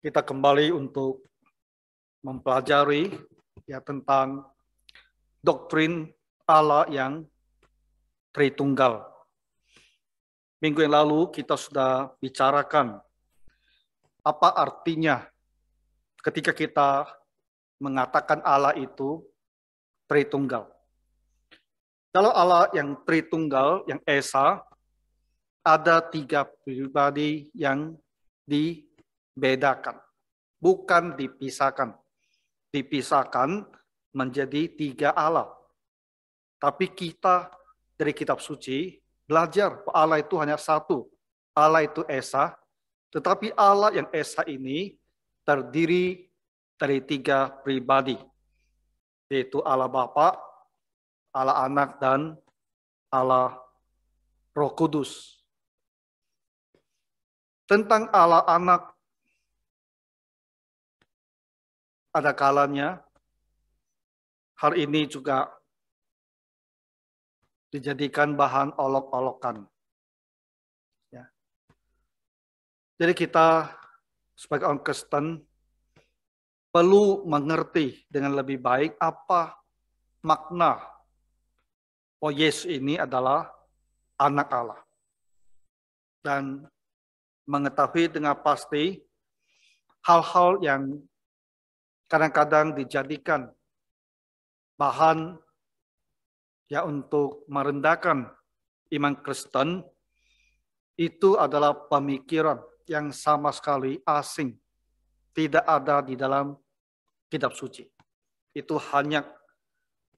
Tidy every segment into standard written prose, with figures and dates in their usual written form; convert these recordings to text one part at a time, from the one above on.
Kita kembali untuk mempelajari tentang doktrin Allah yang Tritunggal. Minggu yang lalu kita sudah bicarakan apa artinya ketika kita mengatakan Allah itu Tritunggal. Kalau Allah yang Tritunggal, yang Esa, ada 3 pribadi yang dibedakan, bukan dipisahkan. Dipisahkan menjadi 3 Allah. Tapi kita dari kitab suci belajar bahwa Allah itu hanya satu. Allah itu Esa, tetapi Allah yang Esa ini terdiri dari 3 pribadi, yaitu Allah Bapa, Allah Anak, dan Allah Roh Kudus. Tentang Allah Anak, ada kalanya hal ini juga dijadikan bahan olok-olokan. Ya. Jadi kita sebagai orang Kristen perlu mengerti dengan lebih baik apa makna bahwa Yesus ini adalah anak Allah. Dan mengetahui dengan pasti hal-hal yang kadang-kadang dijadikan bahan untuk merendahkan iman Kristen, itu adalah pemikiran yang sama sekali asing, tidak ada di dalam kitab suci. Itu hanya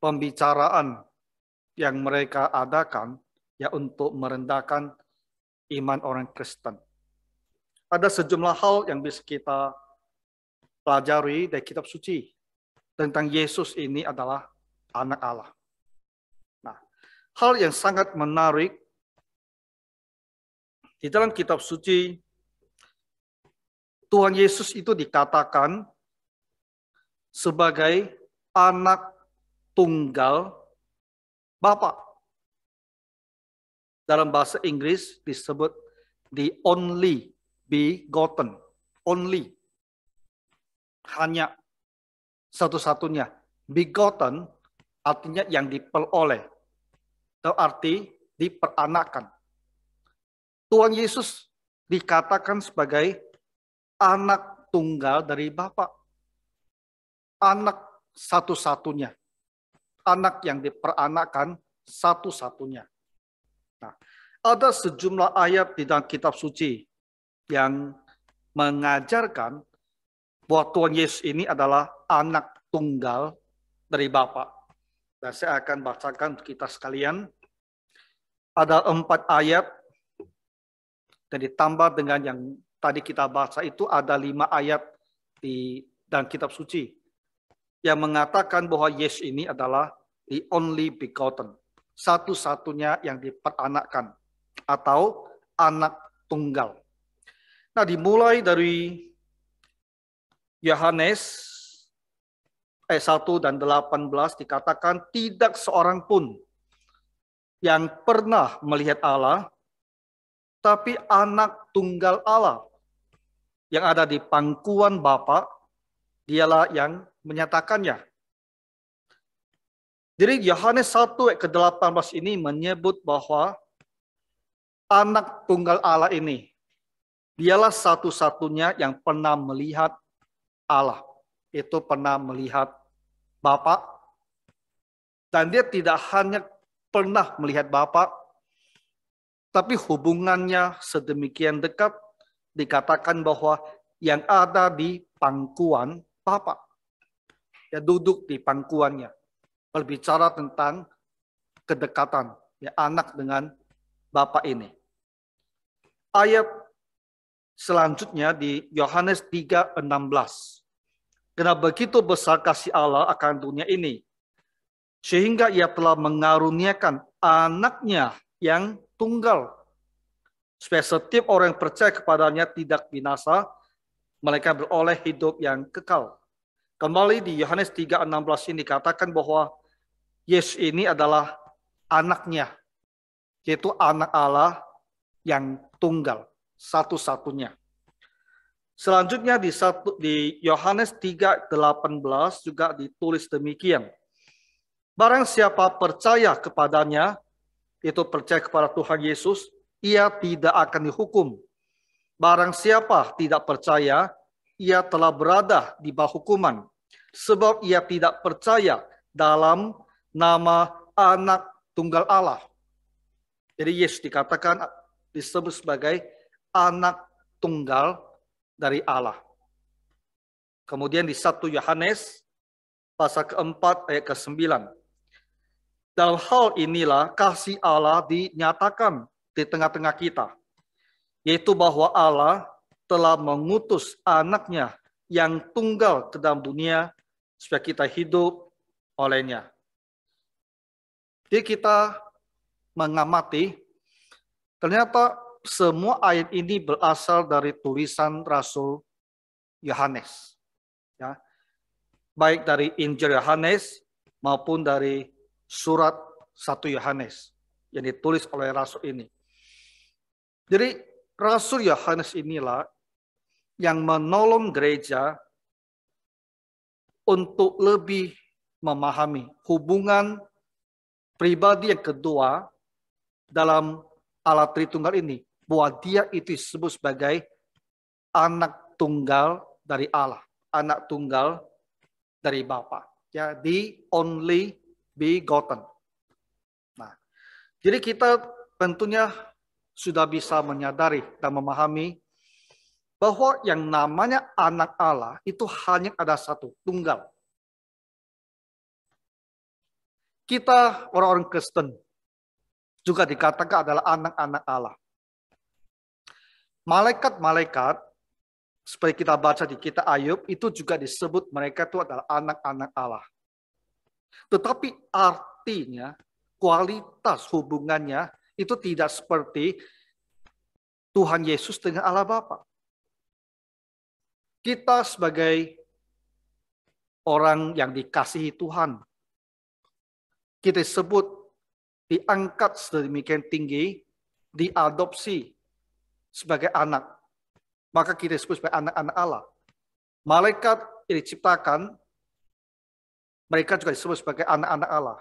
pembicaraan yang mereka adakan untuk merendahkan iman orang Kristen. Ada sejumlah hal yang bisa kita pelajari dari kitab suci tentang Yesus ini adalah anak Allah. Nah, hal yang sangat menarik di dalam kitab suci, Tuhan Yesus itu dikatakan sebagai anak tunggal Bapa. Dalam bahasa Inggris disebut the only begotten. Only. Hanya satu-satunya. Begotten artinya yang diperoleh. Atau arti diperanakan. Tuhan Yesus dikatakan sebagai anak tunggal dari Bapa. Anak satu-satunya. Anak yang diperanakan satu-satunya. Nah, ada sejumlah ayat di dalam kitab suci yang mengajarkan bahwa Tuhan Yesus ini adalah anak tunggal dari Bapa. Dan saya akan bacakan untuk kita sekalian. Ada 4 ayat dan ditambah dengan yang tadi kita baca itu ada 5 ayat di dalam kitab suci yang mengatakan bahwa Yesus ini adalah the only begotten, satu-satunya yang diperanakkan atau anak tunggal. Nah, dimulai dari Yohanes ayat 1 dan 18 dikatakan tidak seorang pun yang pernah melihat Allah, tapi anak tunggal Allah yang ada di pangkuan Bapa, dialah yang menyatakannya. Jadi Yohanes 1 ayat ke-18 ini menyebut bahwa anak tunggal Allah ini dialah satu-satunya yang pernah melihat Allah. Itu pernah melihat Bapa. Dan dia tidak hanya pernah melihat Bapa, tapi hubungannya sedemikian dekat dikatakan bahwa yang ada di pangkuan Bapa. Ya, duduk di pangkuannya. Berbicara tentang kedekatan anak dengan Bapa ini. Ayat selanjutnya di Yohanes 3:16. Karena begitu besar kasih Allah akan dunia ini, sehingga ia telah mengaruniakan anaknya yang tunggal, supaya setiap orang yang percaya kepadanya tidak binasa, mereka beroleh hidup yang kekal. Kembali di Yohanes 3:16 ini dikatakan bahwa Yesus ini adalah anaknya, yaitu anak Allah yang tunggal, satu-satunya. Selanjutnya di Yohanes 3:18 juga ditulis demikian. Barang siapa percaya kepadanya, itu percaya kepada Tuhan Yesus, ia tidak akan dihukum. Barang siapa tidak percaya, ia telah berada di bawah hukuman, sebab ia tidak percaya dalam nama Anak Tunggal Allah. Jadi Yesus disebut sebagai Anak Tunggal dari Allah. Kemudian di 1 Yohanes pasal keempat ayat ke-9. Dalam hal inilah kasih Allah dinyatakan di tengah-tengah kita, yaitu bahwa Allah telah mengutus anaknya yang tunggal ke dalam dunia supaya kita hidup olehnya. Jadi kita mengamati, ternyata semua ayat ini berasal dari tulisan Rasul Yohanes. Ya. Baik dari Injil Yohanes maupun dari surat 1 Yohanes yang ditulis oleh Rasul ini. Jadi Rasul Yohanes inilah yang menolong gereja untuk lebih memahami hubungan pribadi yang kedua dalam Allah Tritunggal ini. Bahwa dia itu disebut sebagai anak tunggal dari Allah. Anak tunggal dari Bapa. Ya, the only begotten. Nah, jadi kita tentunya sudah bisa menyadari dan memahami bahwa yang namanya anak Allah itu hanya ada satu, tunggal. Kita orang-orang Kristen juga dikatakan adalah anak-anak Allah. Malaikat-malaikat seperti kita baca di kitab Ayub, itu juga disebut mereka itu adalah anak-anak Allah. Tetapi artinya, kualitas hubungannya itu tidak seperti Tuhan Yesus dengan Allah Bapa. Kita sebagai orang yang dikasihi Tuhan, kita disebut diangkat sedemikian tinggi, diadopsi sebagai anak. Maka kita disebut sebagai anak-anak Allah. Malaikat yang diciptakan, mereka juga disebut sebagai anak-anak Allah.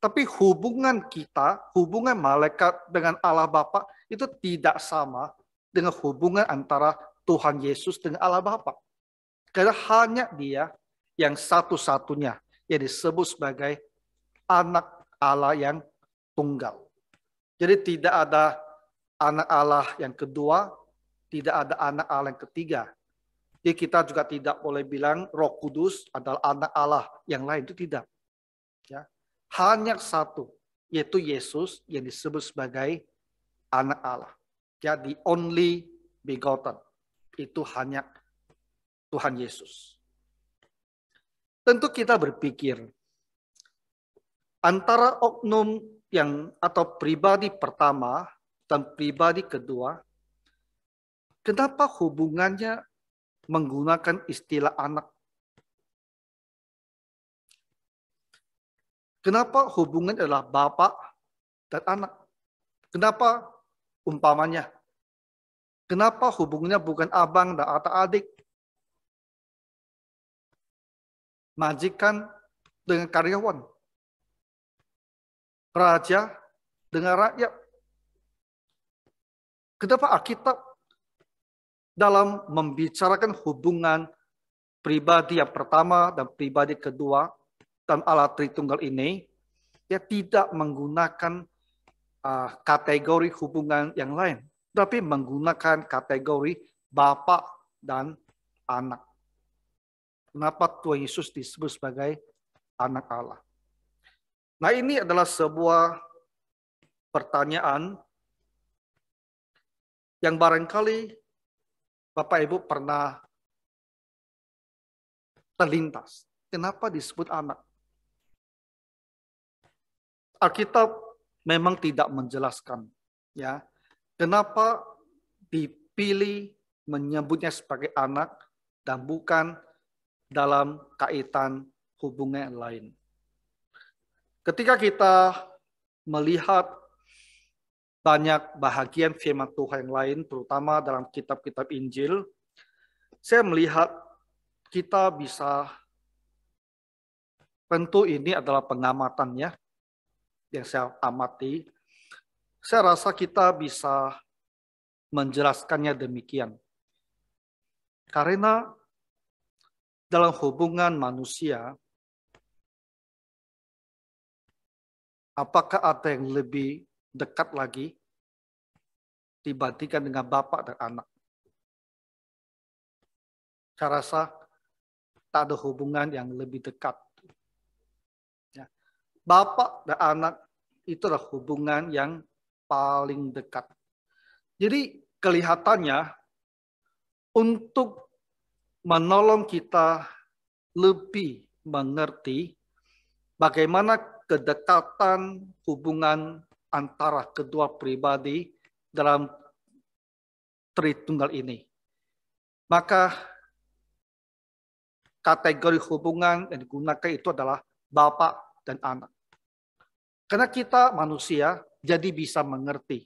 Tapi hubungan kita, hubungan malaikat dengan Allah Bapa itu tidak sama dengan hubungan antara Tuhan Yesus dengan Allah Bapa. Karena hanya dia yang satu-satunya yang disebut sebagai anak Allah yang tunggal. Jadi tidak ada anak Allah yang kedua, tidak ada anak Allah yang ketiga. Jadi kita juga tidak boleh bilang Roh Kudus adalah anak Allah yang lain, itu tidak. Ya. Hanya satu, yaitu Yesus yang disebut sebagai anak Allah. Ya, the only begotten. Itu hanya Tuhan Yesus. Tentu kita berpikir antara oknum yang atau pribadi pertama dan pribadi kedua, kenapa hubungannya menggunakan istilah anak? Kenapa hubungan adalah bapak dan anak? Kenapa umpamanya? Kenapa hubungannya bukan abang dan adik? Majikan dengan karyawan? Raja dengan rakyat? Kenapa Alkitab dalam membicarakan hubungan pribadi yang pertama dan pribadi kedua dan Allah Tritunggal ini, dia tidak menggunakan kategori hubungan yang lain, tapi menggunakan kategori bapak dan anak. Kenapa Tuhan Yesus disebut sebagai anak Allah? Nah, ini adalah sebuah pertanyaan yang barangkali Bapak Ibu pernah terlintas. Kenapa disebut anak? Alkitab memang tidak menjelaskan, ya, kenapa dipilih menyebutnya sebagai anak dan bukan dalam kaitan hubungan yang lain. Ketika kita melihat banyak bahagian firman Tuhan yang lain, terutama dalam kitab-kitab Injil, Saya melihat kita bisa, tentu ini adalah pengamatannya yang saya amati. Saya rasa kita bisa menjelaskannya demikian. Karena dalam hubungan manusia, apakah ada yang lebih dekat lagi dibandingkan dengan bapak dan anak? Saya rasa tak ada hubungan yang lebih dekat. Ya. Bapak dan anak itu adalah hubungan yang paling dekat. Jadi kelihatannya untuk menolong kita lebih mengerti bagaimana kedekatan hubungan antara kedua pribadi dalam Tritunggal ini. Maka kategori hubungan yang digunakan itu adalah bapak dan anak. Karena kita manusia jadi bisa mengerti.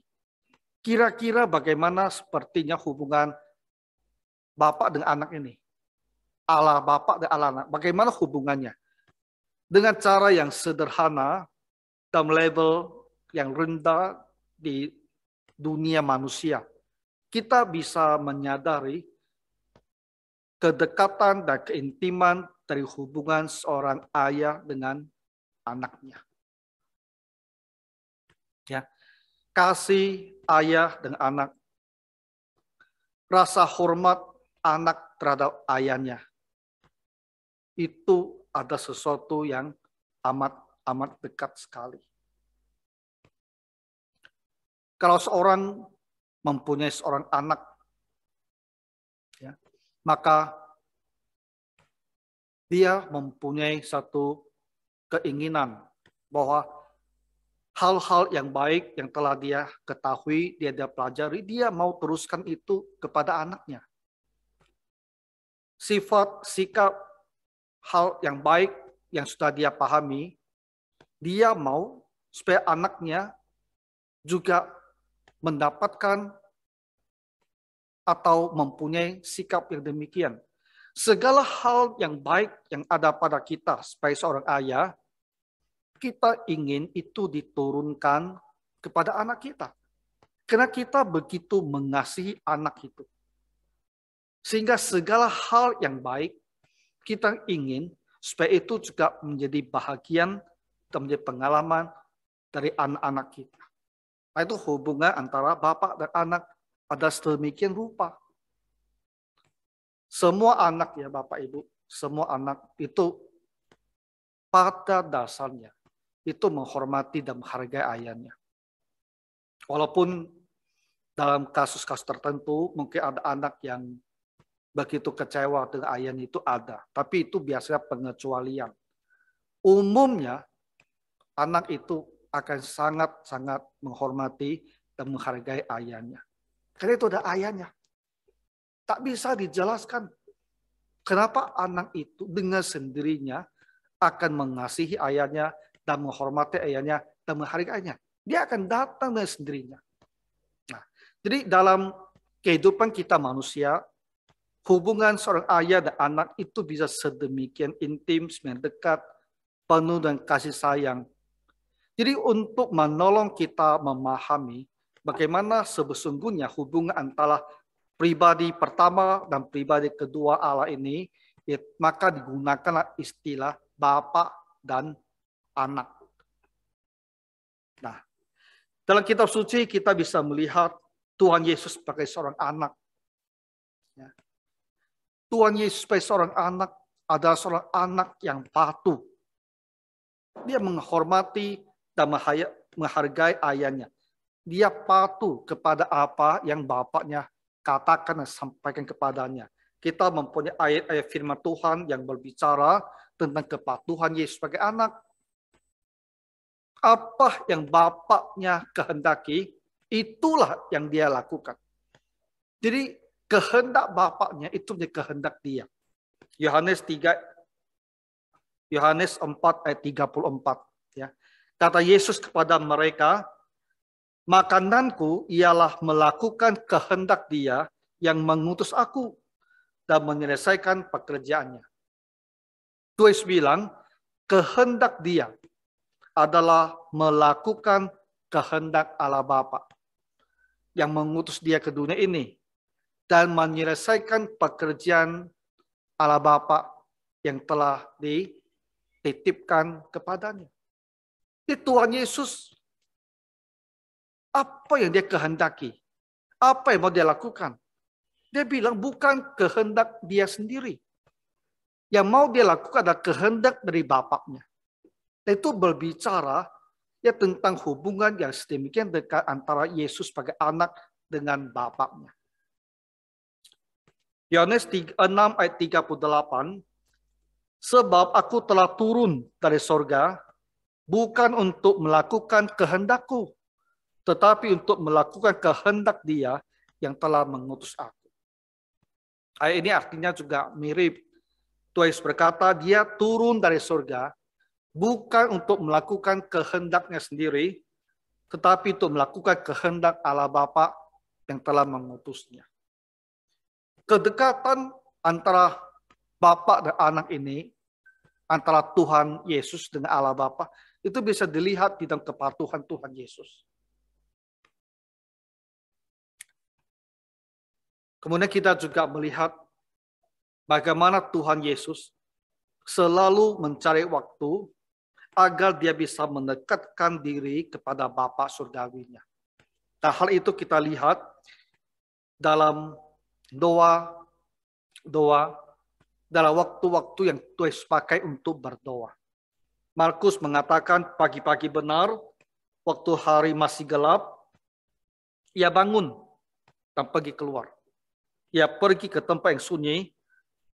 Kira-kira bagaimana sepertinya hubungan bapak dengan anak ini. Allah bapak dan Allah anak. Bagaimana hubungannya? Dengan cara yang sederhana, dalam level yang rendah di dunia manusia. Kita bisa menyadari kedekatan dan keintiman dari hubungan seorang ayah dengan anaknya. Ya, kasih ayah dan anak, rasa hormat anak terhadap ayahnya, itu ada sesuatu yang amat dekat sekali. Kalau seorang mempunyai seorang anak, ya, maka dia mempunyai satu keinginan bahwa hal-hal yang baik yang telah dia ketahui, dia pelajari, dia mau teruskan itu kepada anaknya. Sifat, sikap, hal yang baik yang sudah dia pahami, dia mau supaya anaknya juga mendapatkan atau mempunyai sikap yang demikian. Segala hal yang baik yang ada pada kita sebagai seorang ayah, kita ingin itu diturunkan kepada anak kita. Karena kita begitu mengasihi anak itu. Sehingga segala hal yang baik kita ingin supaya itu juga menjadi bahagian dan menjadi pengalaman dari anak-anak kita. Nah, itu hubungan antara bapak dan anak pada sedemikian rupa. Semua anak ya Bapak Ibu, semua anak itu pada dasarnya itu menghormati dan menghargai ayahnya. Walaupun dalam kasus-kasus tertentu mungkin ada anak yang begitu kecewa dengan ayahnya itu ada. Tapi itu biasanya pengecualian. Umumnya anak itu akan sangat-sangat menghormati dan menghargai ayahnya. Karena itu ada ayahnya. Tak bisa dijelaskan kenapa anak itu dengan sendirinya akan mengasihi ayahnya dan menghormati ayahnya dan menghargainya. Dia akan datang dengan sendirinya. Nah, jadi dalam kehidupan kita manusia, hubungan seorang ayah dan anak itu bisa sedemikian intim, sedemikian dekat, penuh dengan kasih sayang. Jadi untuk menolong kita memahami bagaimana sebesungguhnya hubungan antara pribadi pertama dan pribadi kedua Allah ini, maka digunakanlah istilah bapak dan anak. Nah, dalam kitab suci kita bisa melihat Tuhan Yesus sebagai seorang anak. Tuhan Yesus sebagai seorang anak adalah seorang anak yang patuh. Dia menghormati dan menghargai ayahnya. Dia patuh kepada apa yang bapaknya katakan dan sampaikan kepadanya. Kita mempunyai ayat-ayat firman Tuhan yang berbicara tentang kepatuhan Yesus sebagai anak. Apa yang bapaknya kehendaki, itulah yang dia lakukan. Jadi kehendak bapaknya itu menjadi kehendak dia. Yohanes 4 ayat 34. Ya. Kata Yesus kepada mereka, makananku ialah melakukan kehendak Dia yang mengutus aku dan menyelesaikan pekerjaannya. Tulis bilang, kehendak dia adalah melakukan kehendak Allah Bapa yang mengutus dia ke dunia ini dan menyelesaikan pekerjaan Allah Bapa yang telah dititipkan kepadanya. Jadi Tuhan Yesus, apa yang dia kehendaki? Apa yang mau dia lakukan? Dia bilang bukan kehendak dia sendiri. Yang mau dia lakukan adalah kehendak dari Bapaknya. Itu berbicara ya tentang hubungan yang sedemikian dekat antara Yesus sebagai anak dengan Bapaknya. Yohanes 6 ayat 38, sebab aku telah turun dari sorga, bukan untuk melakukan kehendakku, tetapi untuk melakukan kehendak dia yang telah mengutus aku. Ayat ini artinya juga mirip. Tuhan Yesus berkata, dia turun dari sorga, bukan untuk melakukan kehendaknya sendiri, tetapi untuk melakukan kehendak Allah Bapa yang telah mengutusnya. Kedekatan antara Bapa dan anak ini, antara Tuhan Yesus dengan Allah Bapa, itu bisa dilihat di dalam kepatuhan Tuhan Yesus. Kemudian kita juga melihat bagaimana Tuhan Yesus selalu mencari waktu agar dia bisa mendekatkan diri kepada Bapa surgawinya. Nah, hal itu kita lihat dalam doa dalam waktu-waktu yang Tuhan pakai untuk berdoa. Markus mengatakan pagi-pagi benar, waktu hari masih gelap, ia bangun dan pergi keluar. Ia pergi ke tempat yang sunyi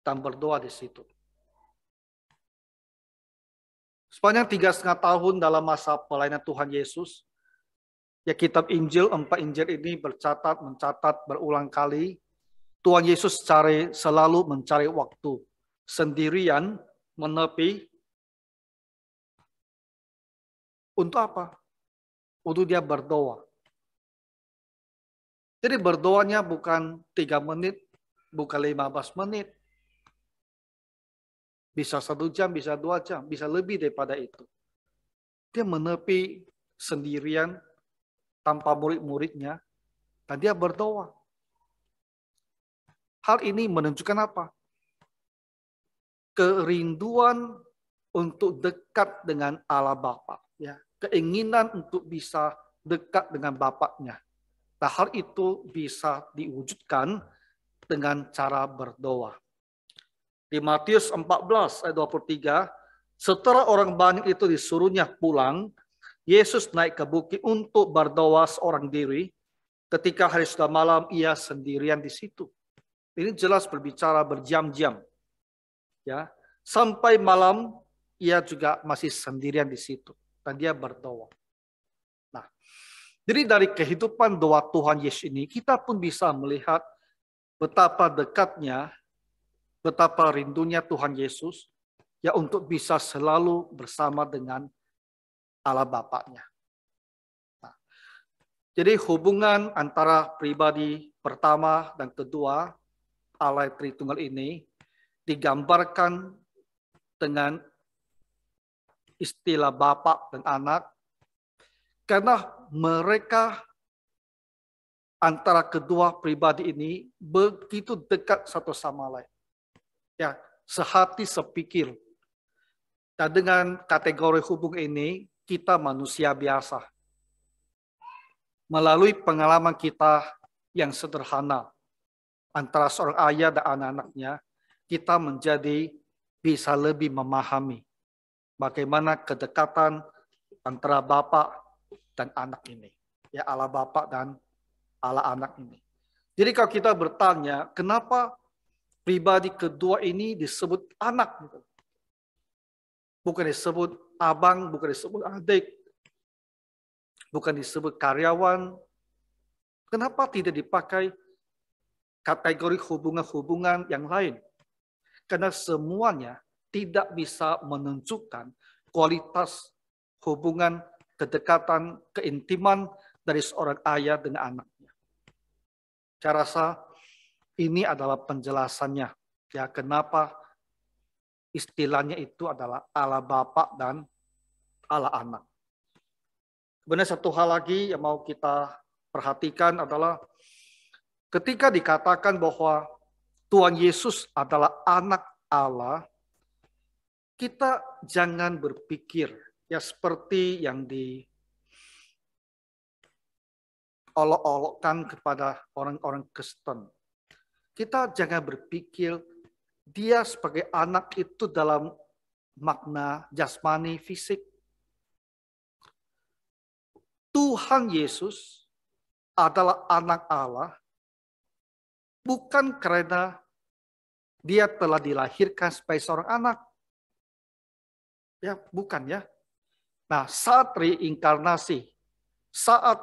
dan berdoa di situ. Sepanjang 3,5 tahun dalam masa pelayanan Tuhan Yesus, ya kitab Injil, 4 Injil ini mencatat berulang kali, Tuhan Yesus selalu mencari waktu sendirian, menepi. Untuk apa? Untuk dia berdoa. Jadi berdoanya bukan 3 menit, bukan 15 menit. Bisa 1 jam, bisa 2 jam, bisa lebih daripada itu. Dia menepi sendirian tanpa murid-muridnya, dan dia berdoa. Hal ini menunjukkan apa? Kerinduan untuk dekat dengan Allah Bapa, ya, keinginan untuk bisa dekat dengan Bapaknya. Nah, hal itu bisa diwujudkan dengan cara berdoa. Di Matius 14 ayat 23, setelah orang banyak itu disuruhnya pulang, Yesus naik ke bukit untuk berdoa seorang diri. Ketika hari sudah malam, ia sendirian di situ. Ini jelas berbicara berjam-jam. Ya, sampai malam ia juga masih sendirian di situ dan dia berdoa. Nah, jadi dari kehidupan doa Tuhan Yesus ini kita pun bisa melihat betapa dekatnya, betapa rindunya Tuhan Yesus ya untuk bisa selalu bersama dengan Allah Bapaknya. Nah, jadi hubungan antara pribadi pertama dan kedua Allah Tritunggal ini digambarkan dengan istilah Bapak dan anak, karena mereka antara kedua pribadi ini begitu dekat satu sama lain. Ya, sehati sepikir. Dan dengan kategori hubungan ini, kita manusia biasa. Melalui pengalaman kita yang sederhana, antara seorang ayah dan anak-anaknya, kita menjadi bisa lebih memahami bagaimana kedekatan antara Bapa dan anak ini. Ya, Allah Bapa dan Allah anak ini. Jadi kalau kita bertanya, kenapa pribadi kedua ini disebut anak? Bukan disebut abang, bukan disebut adik, bukan disebut karyawan. Kenapa tidak dipakai kategori hubungan-hubungan yang lain? Karena semuanya tidak bisa menunjukkan kualitas hubungan, kedekatan, keintiman dari seorang ayah dengan anaknya. Saya rasa Ini adalah penjelasannya. Ya, kenapa istilahnya itu adalah Allah Bapa dan Allah Anak. Sebenarnya satu hal lagi yang mau kita perhatikan adalah ketika dikatakan bahwa Tuhan Yesus adalah anak Allah, kita jangan berpikir ya seperti yang diolok-olokkan kepada orang-orang Kristen. Kita jangan berpikir dia sebagai anak itu dalam makna jasmani fisik. Tuhan Yesus adalah anak Allah bukan karena dia telah dilahirkan sebagai seorang anak. Ya, bukan ya. Nah, saat reinkarnasi, saat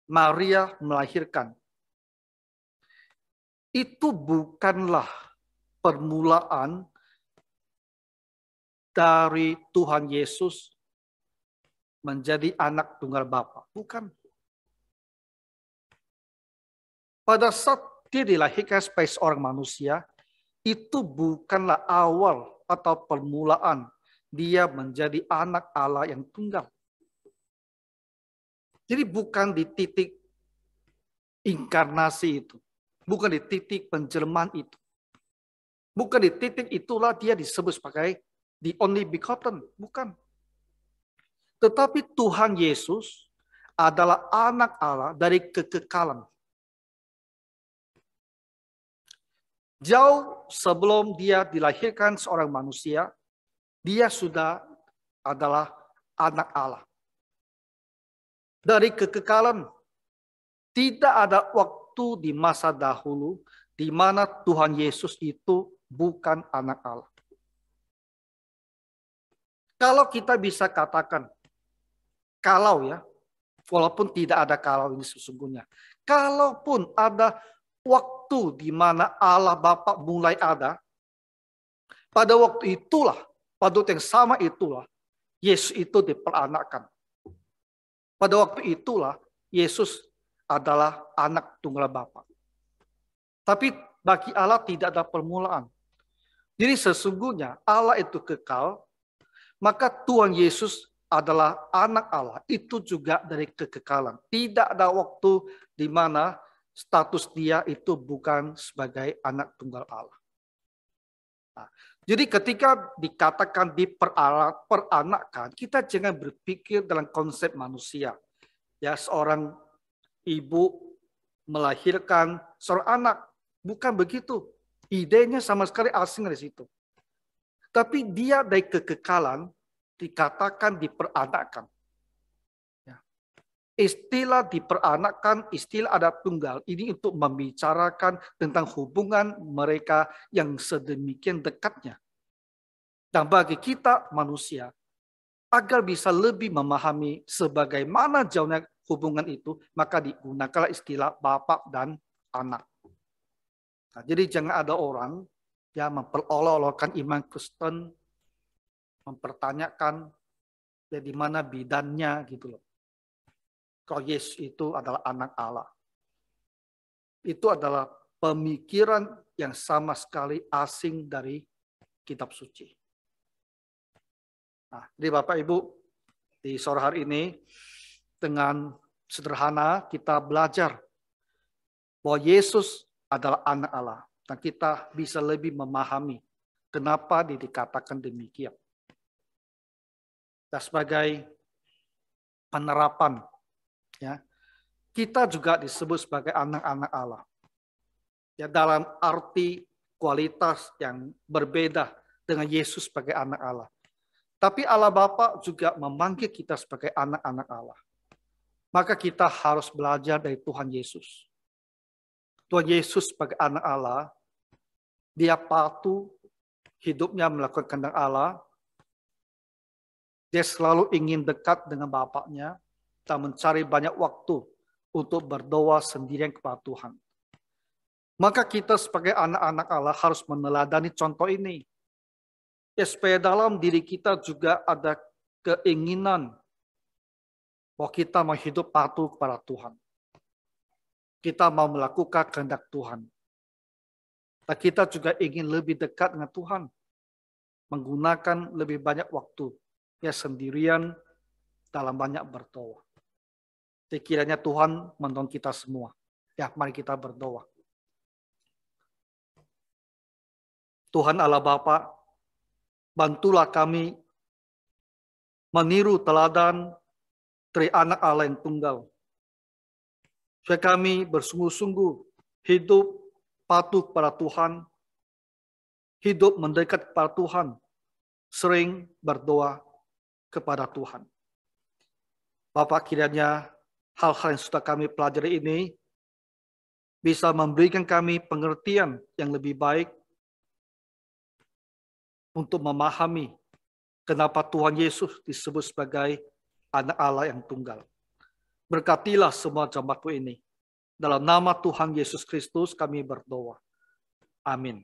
Maria melahirkan, itu bukanlah permulaan dari Tuhan Yesus menjadi anak tunggal Bapa. Bukan. Pada saat dia dilahirkan sebagai seorang manusia, itu bukanlah awal atau permulaan dia menjadi anak Allah yang tunggal. Jadi bukan di titik inkarnasi itu. Bukan di titik penjelmaan itu. Bukan di titik itulah dia disebut sebagai the only begotten. Bukan. Tetapi Tuhan Yesus adalah anak Allah dari kekekalan. Jauh sebelum dia dilahirkan seorang manusia, dia sudah adalah anak Allah. Dari kekekalan, tidak ada waktu di masa dahulu di mana Tuhan Yesus itu bukan anak Allah. Kalau kita bisa katakan, kalau ya, walaupun tidak ada kalau ini sesungguhnya, kalaupun ada waktu di mana Allah Bapa mulai ada, pada waktu itulah, pada waktu yang sama itulah, Yesus itu diperanakkan. Pada waktu itulah, Yesus adalah anak tunggal Bapa. Tapi bagi Allah tidak ada permulaan. Jadi sesungguhnya Allah itu kekal, maka Tuhan Yesus adalah anak Allah. Itu juga dari kekekalan. Tidak ada waktu di mana status dia itu bukan sebagai anak tunggal Allah. Nah, jadi ketika dikatakan diperanakan, kita jangan berpikir dalam konsep manusia. Ya, seorang ibu melahirkan seorang anak. Bukan begitu. Idenya sama sekali asing dari situ. Tapi dia dari kekekalan dikatakan diperanakan. Ya. Istilah diperanakan, istilah adat tunggal ini untuk membicarakan tentang hubungan mereka yang sedemikian dekatnya. Dan bagi kita manusia, agar bisa lebih memahami sebagaimana jauhnya hubungan itu, maka digunakanlah istilah bapak dan anak. Nah, jadi jangan ada orang yang memperolok-olokkan iman Kristen, mempertanyakan ya di mana bidannya gitu loh. Kalau Yesus itu adalah anak Allah. Itu adalah pemikiran yang sama sekali asing dari kitab suci. Nah, jadi Bapak Ibu, di sore hari ini dengan sederhana kita belajar bahwa Yesus adalah anak Allah. Dan kita bisa lebih memahami kenapa dia dikatakan demikian. Dan sebagai penerapan, ya, kita juga disebut sebagai anak-anak Allah. Ya, dalam arti kualitas yang berbeda dengan Yesus sebagai anak Allah. Tapi Allah Bapa juga memanggil kita sebagai anak-anak Allah. Maka kita harus belajar dari Tuhan Yesus. Tuhan Yesus sebagai anak Allah, dia patuh, hidupnya melakukan kehendak Allah. Dia selalu ingin dekat dengan Bapaknya dan mencari banyak waktu untuk berdoa sendirian kepada Tuhan. Maka kita sebagai anak-anak Allah harus meneladani contoh ini. Ya, supaya dalam diri kita juga ada keinginan bahwa kita mau hidup patuh kepada Tuhan. Kita mau melakukan kehendak Tuhan. Dan kita juga ingin lebih dekat dengan Tuhan. Menggunakan lebih banyak waktu. Ya sendirian dalam banyak berdoa. Sekiranya Tuhan menolong kita semua. Ya, mari kita berdoa. Tuhan Allah Bapa, bantulah kami meniru teladan dari anak Allah yang tunggal. Supaya kami bersungguh-sungguh hidup patuh pada Tuhan, hidup mendekat kepada Tuhan, sering berdoa kepada Tuhan. Bapak, kiranya hal-hal yang sudah kami pelajari ini bisa memberikan kami pengertian yang lebih baik untuk memahami kenapa Tuhan Yesus disebut sebagai anak Allah yang tunggal. Berkatilah semua jemaatku ini. Dalam nama Tuhan Yesus Kristus kami berdoa. Amin.